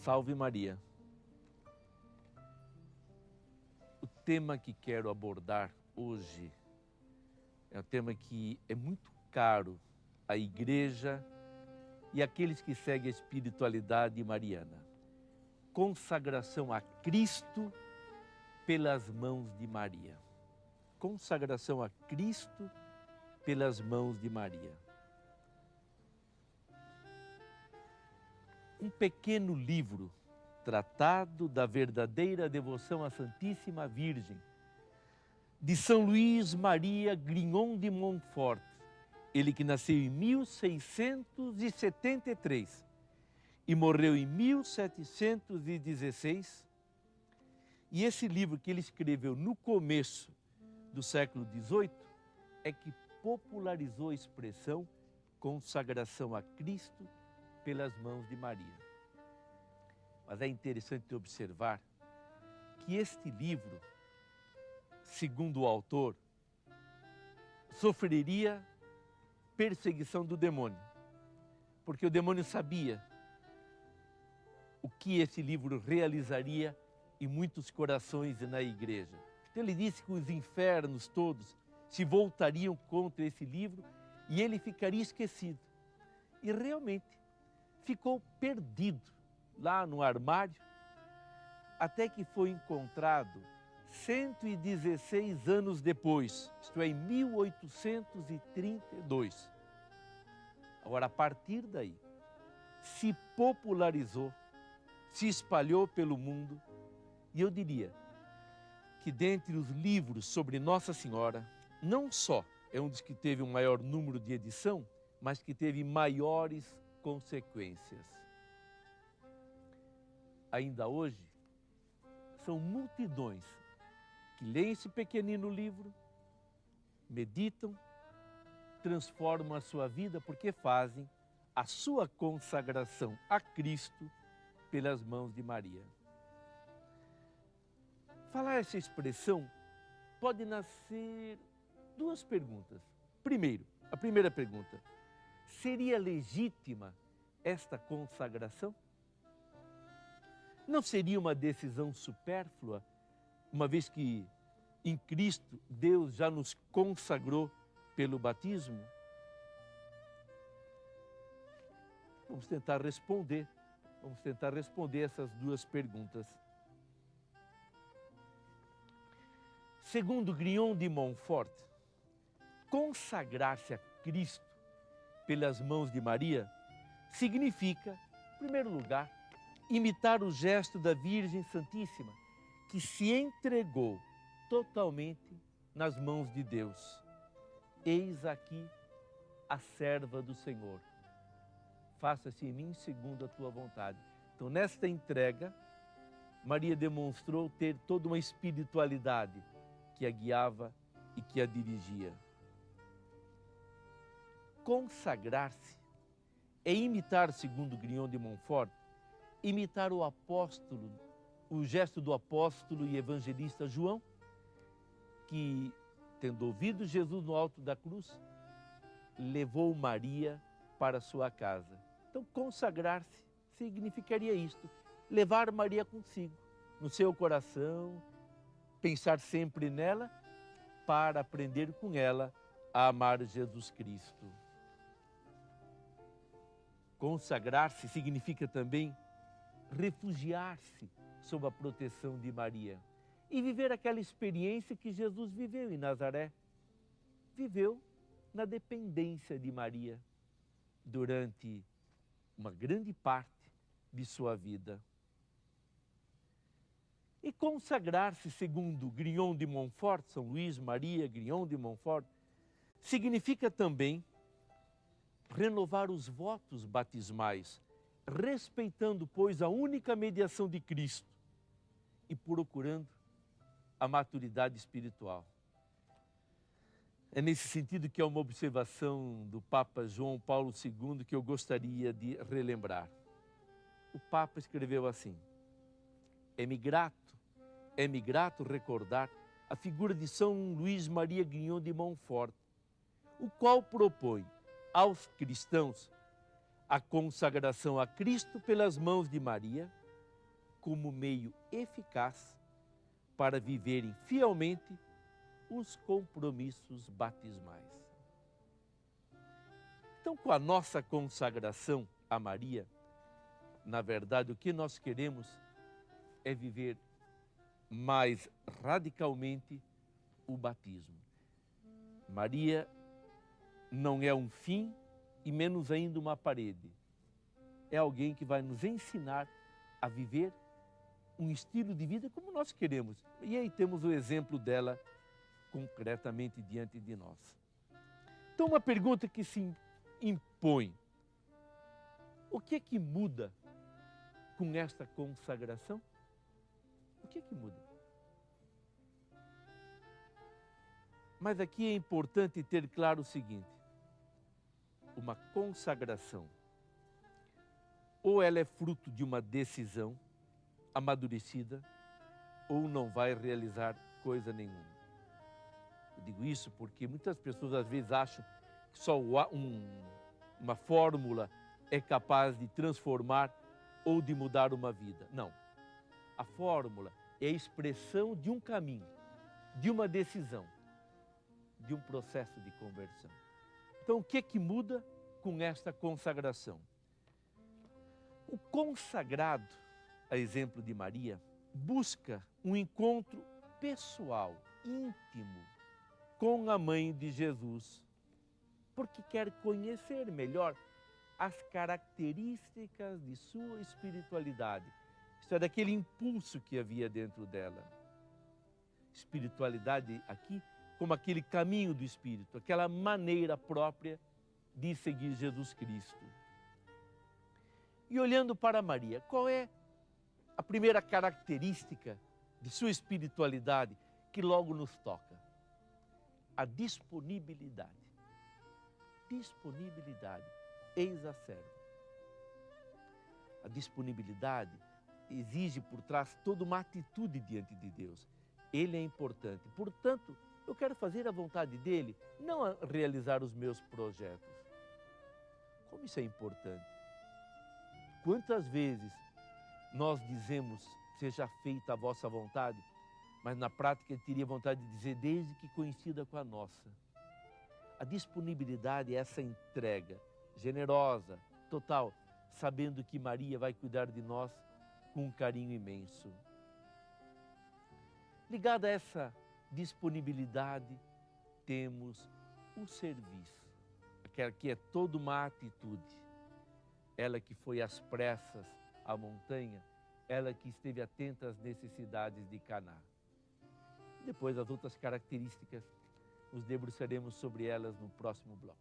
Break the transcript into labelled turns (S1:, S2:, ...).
S1: Salve Maria! O tema que quero abordar hoje é um tema que é muito caro à Igreja e àqueles que seguem a espiritualidade mariana. Consagração a Cristo pelas mãos de Maria. Consagração a Cristo pelas mãos de Maria. Um pequeno livro, Tratado da Verdadeira Devoção à Santíssima Virgem, de São Luís Maria Grignon de Montfort, ele que nasceu em 1673 e morreu em 1716, e esse livro que ele escreveu no começo do século XVIII é que popularizou a expressão consagração a Cristo pelas mãos de Maria. Mas é interessante observar que este livro, segundo o autor, sofreria perseguição do demônio, porque o demônio sabia o que esse livro realizaria em muitos corações e na igreja. Então ele disse que os infernos todos se voltariam contra esse livro e ele ficaria esquecido. E realmente ficou perdido lá no armário, até que foi encontrado 116 anos depois, isto é, em 1832. Agora, a partir daí, se popularizou, se espalhou pelo mundo, e eu diria que dentre os livros sobre Nossa Senhora, não só é um dos que teve um maior número de edição, mas que teve maiores consequências. Ainda hoje, são multidões que leem esse pequenino livro, meditam, transformam a sua vida porque fazem a sua consagração a Cristo pelas mãos de Maria. Falar essa expressão pode nascer duas perguntas. Primeiro, a primeira pergunta, seria legítima esta consagração? Não seria uma decisão supérflua, uma vez que em Cristo Deus já nos consagrou pelo batismo? Vamos tentar responder essas duas perguntas. Segundo Grignon de Montfort, consagrar-se a Cristo pelas mãos de Maria significa, em primeiro lugar, imitar o gesto da Virgem Santíssima, que se entregou totalmente nas mãos de Deus. Eis aqui a serva do Senhor. Faça-se em mim segundo a tua vontade. Então, nesta entrega, Maria demonstrou ter toda uma espiritualidade que a guiava e que a dirigia. Consagrar-se é imitar, segundo Grignon de Montfort, imitar o apóstolo, o gesto do apóstolo e evangelista João, que, tendo ouvido Jesus no alto da cruz, levou Maria para sua casa. Então, consagrar-se significaria isto, levar Maria consigo, no seu coração, pensar sempre nela, para aprender com ela a amar Jesus Cristo. Consagrar-se significa também refugiar-se sob a proteção de Maria e viver aquela experiência que Jesus viveu em Nazaré. Viveu na dependência de Maria durante uma grande parte de sua vida. E consagrar-se, segundo Grignon de Montfort, São Luís Maria Grignon de Montfort, significa também renovar os votos batismais, respeitando, pois, a única mediação de Cristo e procurando a maturidade espiritual. É nesse sentido que há uma observação do Papa João Paulo II que eu gostaria de relembrar. O Papa escreveu assim: é-me grato recordar a figura de São Luís Maria Grignon de Montfort, o qual propõe aos cristãos a consagração a Cristo pelas mãos de Maria como meio eficaz para viverem fielmente os compromissos batismais. Então, com a nossa consagração a Maria, na verdade, o que nós queremos é viver mais radicalmente o batismo. Maria não é um fim e menos ainda uma parede. É alguém que vai nos ensinar a viver um estilo de vida como nós queremos. E aí temos o exemplo dela concretamente diante de nós. Então, uma pergunta que se impõe: o que é que muda com esta consagração? O que é que muda? Mas aqui é importante ter claro o seguinte: uma consagração, ou ela é fruto de uma decisão amadurecida, ou não vai realizar coisa nenhuma. Eu digo isso porque muitas pessoas às vezes acham que só uma fórmula é capaz de transformar ou de mudar uma vida. Não. A fórmula é a expressão de um caminho, de uma decisão, de um processo de conversão. Então, o que é que muda com esta consagração? O consagrado, a exemplo de Maria, busca um encontro pessoal, íntimo, com a mãe de Jesus, porque quer conhecer melhor as características de sua espiritualidade. Isso é daquele impulso que havia dentro dela. Espiritualidade aqui como aquele caminho do Espírito, aquela maneira própria de seguir Jesus Cristo. E olhando para Maria, qual é a primeira característica de sua espiritualidade que logo nos toca? A disponibilidade. Disponibilidade. Eis a serva. A disponibilidade exige por trás toda uma atitude diante de Deus. Ele é importante. Portanto, eu quero fazer a vontade dele, não realizar os meus projetos. Como isso é importante? Quantas vezes nós dizemos, seja feita a vossa vontade, mas na prática ele teria vontade de dizer, desde que coincida com a nossa. A disponibilidade é essa entrega generosa, total, sabendo que Maria vai cuidar de nós com um carinho imenso. Ligada a essa disponibilidade, temos o serviço, aquela que é toda uma atitude. Ela que foi às pressas à montanha, ela que esteve atenta às necessidades de Caná. Depois, as outras características, nos debruçaremos sobre elas no próximo bloco.